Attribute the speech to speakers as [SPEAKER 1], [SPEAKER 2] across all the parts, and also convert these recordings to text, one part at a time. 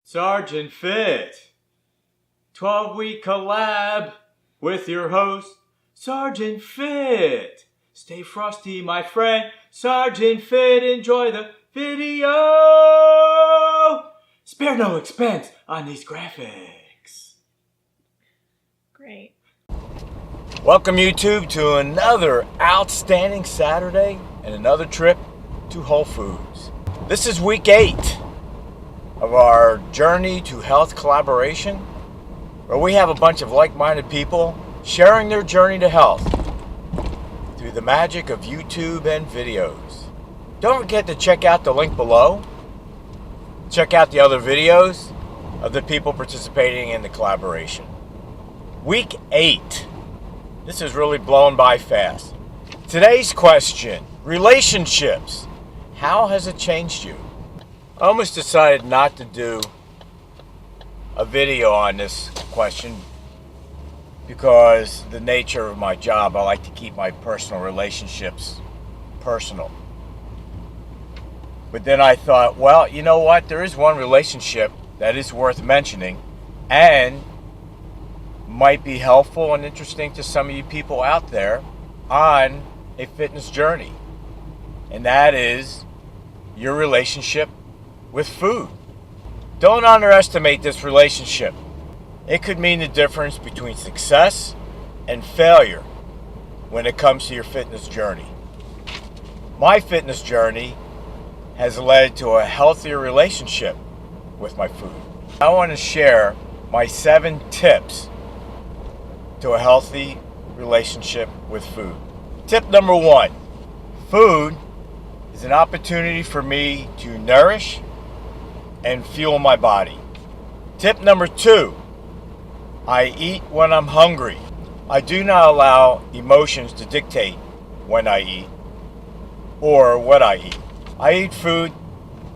[SPEAKER 1] Sergeant Fit, 12-week collab with your host, Sergeant Fit. Stay frosty, my friend. Sergeant Fit, enjoy the video. Spare no expense on these graphics.
[SPEAKER 2] Great.
[SPEAKER 1] Welcome, YouTube, to another outstanding Saturday and another trip to Whole Foods. This is week 8 of our Journey to Health collaboration, where we have a bunch of like-minded people sharing their journey to health through the magic of YouTube and videos. Don't forget to check out the link below. Check out the other videos of the people participating in the collaboration. Week 8. This is really blown by fast. Today's question: relationships. How has it changed you? I almost decided not to do a video on this question because the nature of my job, I like to keep my personal relationships personal. But then I thought, well, you know what? There is one relationship that is worth mentioning and might be helpful and interesting to some of you people out there on a fitness journey. And that is your relationship with food. Don't underestimate this relationship. It could mean the difference between success and failure when it comes to your fitness journey. My fitness journey has led to a healthier relationship with my food. I want to share my 7 tips to a healthy relationship with food. Tip number 1, food is an opportunity for me to nourish and fuel my body. Tip number 2, I eat when I'm hungry. I do not allow emotions to dictate when I eat or what I eat. I eat food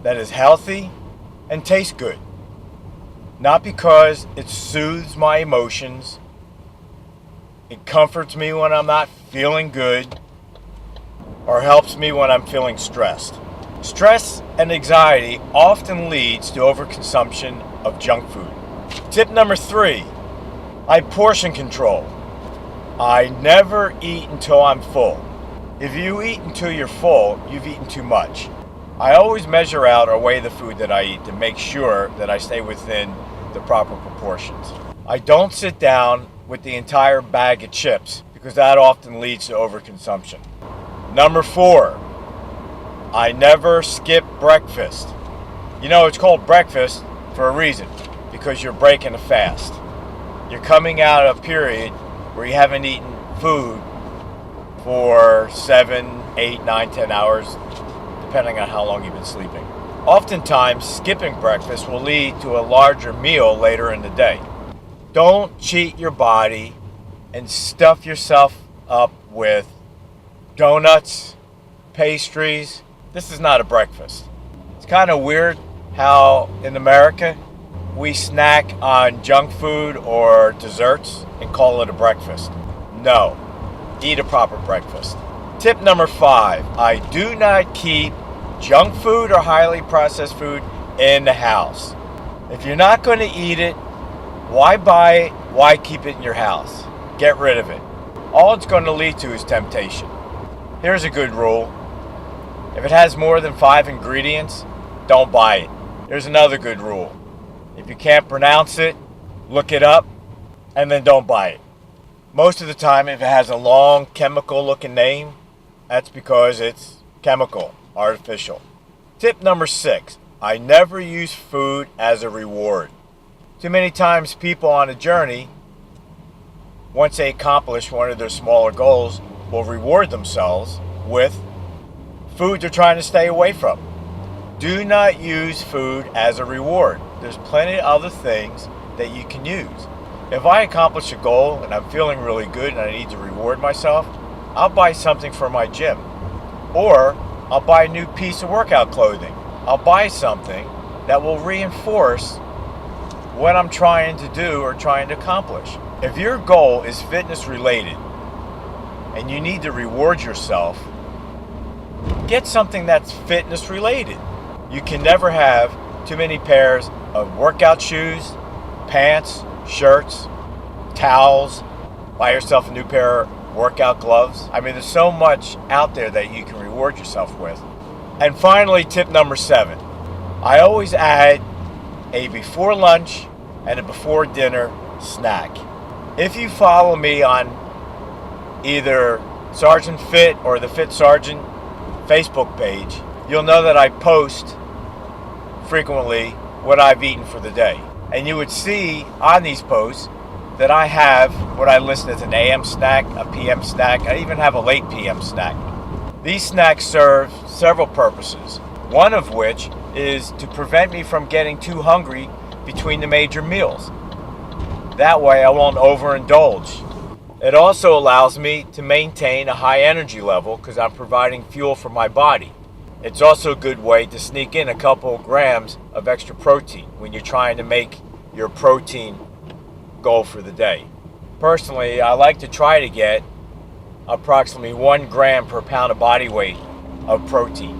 [SPEAKER 1] that is healthy and tastes good, not because it soothes my emotions, it comforts me when I'm not feeling good, or helps me when I'm feeling stressed. Stress and anxiety often leads to overconsumption of junk food. Tip number 3, I portion control. I never eat until I'm full. If you eat until you're full, you've eaten too much. I always measure out or weigh the food that I eat to make sure that I stay within the proper proportions. I don't sit down with the entire bag of chips because that often leads to overconsumption. Number 4, I never skip breakfast. You know, it's called breakfast for a reason, because you're breaking a fast. You're coming out of a period where you haven't eaten food for 7, 8, 9, 10 hours, depending on how long you've been sleeping. Oftentimes, skipping breakfast will lead to a larger meal later in the day. Don't cheat your body and stuff yourself up with donuts, pastries. This is not a breakfast. It's kind of weird how in America we snack on junk food or desserts and call it a breakfast. No, eat a proper breakfast. Tip number 5, I do not keep junk food or highly processed food in the house. If you're not going to eat it, why buy it? Why keep it in your house? Get rid of it. All it's going to lead to is temptation. Here's a good rule. If it has more than 5 ingredients, don't buy it. Here's another good rule. If you can't pronounce it, look it up, and then don't buy it. Most of the time, if it has a long chemical-looking name, that's because it's chemical, artificial. Tip number 6, I never use food as a reward. Too many times people on a journey, once they accomplish one of their smaller goals, will reward themselves with food they're trying to stay away from. Do not use food as a reward. There's plenty of other things that you can use. If I accomplish a goal and I'm feeling really good and I need to reward myself, I'll buy something for my gym. Or I'll buy a new piece of workout clothing. I'll buy something that will reinforce what I'm trying to do or trying to accomplish. If your goal is fitness related and you need to reward yourself, get something that's fitness related. You can never have too many pairs of workout shoes, pants, shirts, towels. Buy yourself a new pair of workout gloves. I mean, there's so much out there that you can reward yourself with. And finally, tip number 7. I always add a before lunch and a before dinner snack. If you follow me on either Sergeant Fit or the Fit Sergeant Facebook page, you'll know that I post frequently what I've eaten for the day. And you would see on these posts that I have what I list as an AM snack, a PM snack. I even have a late PM snack. These snacks serve several purposes, one of which is to prevent me from getting too hungry between the major meals. That way I won't overindulge. It also allows me to maintain a high energy level because I'm providing fuel for my body. It's also a good way to sneak in a couple grams of extra protein when you're trying to make your protein goal for the day. Personally, I like to try to get approximately 1 gram per pound of body weight of protein.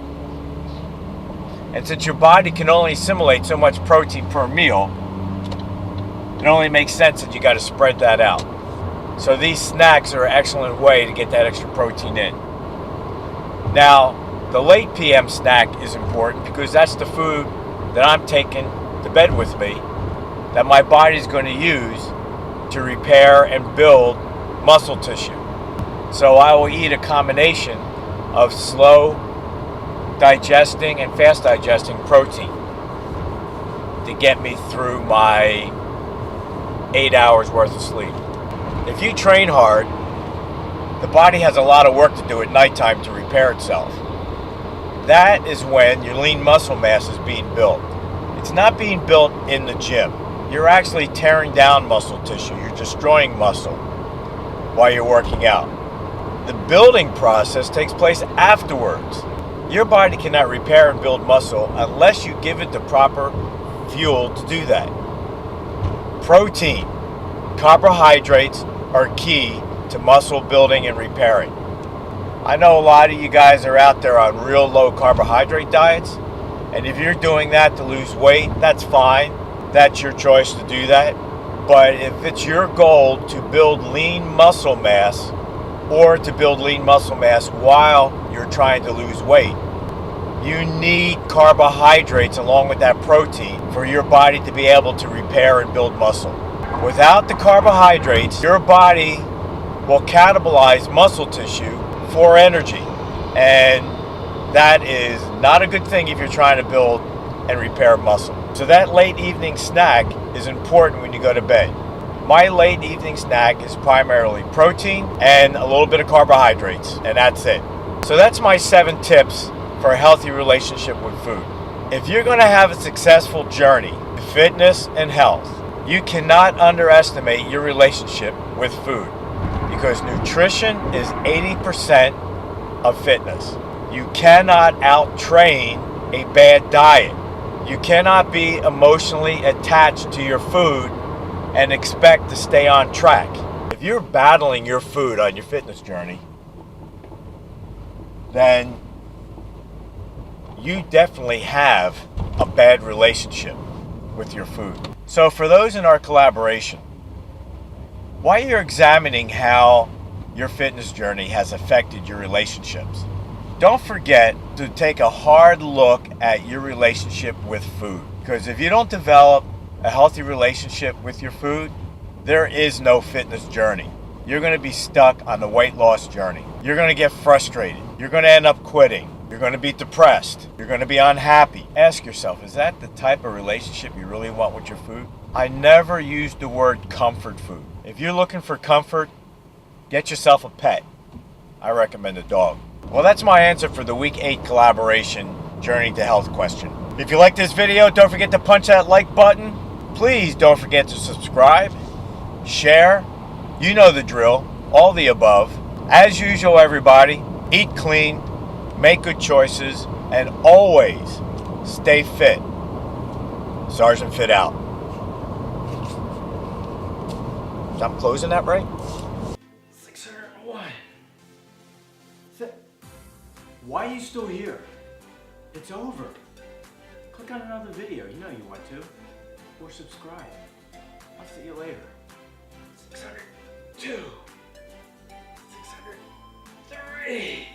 [SPEAKER 1] And since your body can only assimilate so much protein per meal, it only makes sense that you got to spread that out. So these snacks are an excellent way to get that extra protein in. Now, the late PM snack is important because that's the food that I'm taking to bed with me that my body's going to use to repair and build muscle tissue. So I will eat a combination of slow digesting and fast digesting protein to get me through my 8 hours worth of sleep. If you train hard, the body has a lot of work to do at nighttime to repair itself. That is when your lean muscle mass is being built. It's not being built in the gym. You're actually tearing down muscle tissue. You're destroying muscle while you're working out. The building process takes place afterwards. Your body cannot repair and build muscle unless you give it the proper fuel to do that. Protein, carbohydrates are key to muscle building and repairing. I know a lot of you guys are out there on real low carbohydrate diets, and if you're doing that to lose weight, that's fine. That's your choice to do that. But if it's your goal to build lean muscle mass, or to build lean muscle mass while you're trying to lose weight, you need carbohydrates along with that protein for your body to be able to repair and build muscle. Without the carbohydrates, your body will catabolize muscle tissue for energy, and that is not a good thing if you're trying to build and repair muscle. So that late evening snack is important when you go to bed. My late evening snack is primarily protein and a little bit of carbohydrates, and that's it. So that's my 7 tips for a healthy relationship with food. If you're going to have a successful journey to fitness and health, you cannot underestimate your relationship with food, because nutrition is 80% of fitness. You cannot out-train a bad diet. You cannot be emotionally attached to your food and expect to stay on track. If you're battling your food on your fitness journey, then you definitely have a bad relationship with your food. So for those in our collaboration, while you're examining how your fitness journey has affected your relationships, don't forget to take a hard look at your relationship with food. Because if you don't develop a healthy relationship with your food, there is no fitness journey. You're going to be stuck on the weight loss journey. You're going to get frustrated. You're going to end up quitting. You're going to be depressed. You're going to be unhappy. Ask yourself, is that the type of relationship you really want with your food? I never use the word comfort food. If you're looking for comfort, get yourself a pet. I recommend a dog. Well, that's my answer for the week 8 collaboration Journey to Health question. If you like this video, don't forget to punch that like button. Please don't forget to subscribe, share, you know the drill, all the above. As usual, everybody, eat clean, make good choices, and always stay fit. Sergeant Fit out. I'm closing that right? 601. Why are you still here? It's over. click on another video. You know you want to. Or subscribe. I'll see you later. 602. 603.